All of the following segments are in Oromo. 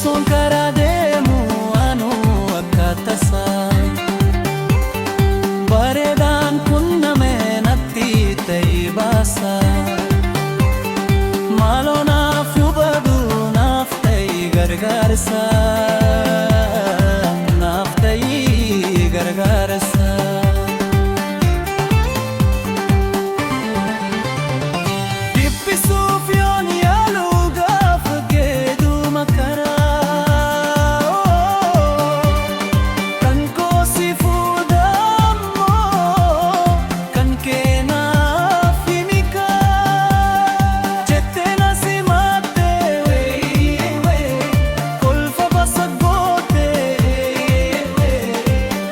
Osoon karaa deemu anuu akka tasaa bareedaan qunnamee natti ta'e baasa. Maaloo naaf hubadhu naaf ta'e gargaarsa, naaf ta'e gargaarsa. Dhiphisuuf yoon yaalu gaafa geeduma karaa kan koo si fuudhammoo kan kee naaf himika jettee na simattee kolfa basa gootee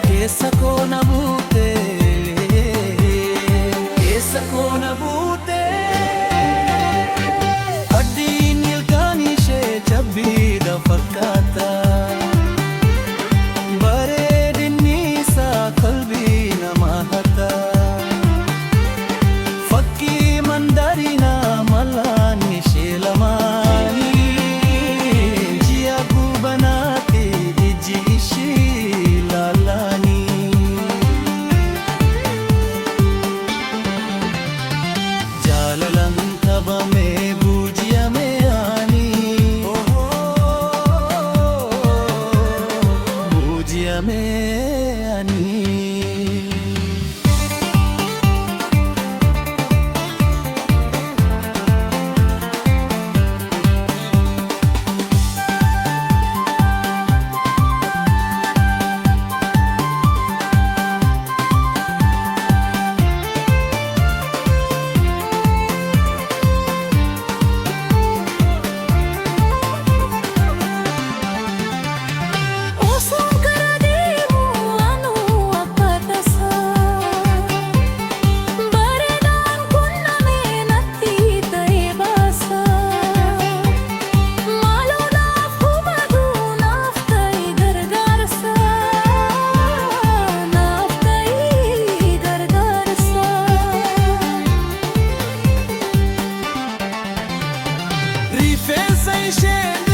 keessa koo na buutee keessa koo na buutee. Addiin ilkaan ishee cabbiidha fakkaata, bareedinni isaa qalbii namaa hata. Fakkii mandarinaa malaan ishee lamaanii ji'a gubanaatti iji ishee ilaalaanii. Jaalalaan qabamee buuji'amee ani buuji'amee ani. Osoon karaa deemu anuu akka tasaa bareedaan qunnamee natti ta'e baasa. Maaloo naaf hubadhu naaf ta'e gargaarsa, naaf ta'e gargaarsa. Rifeensa ishee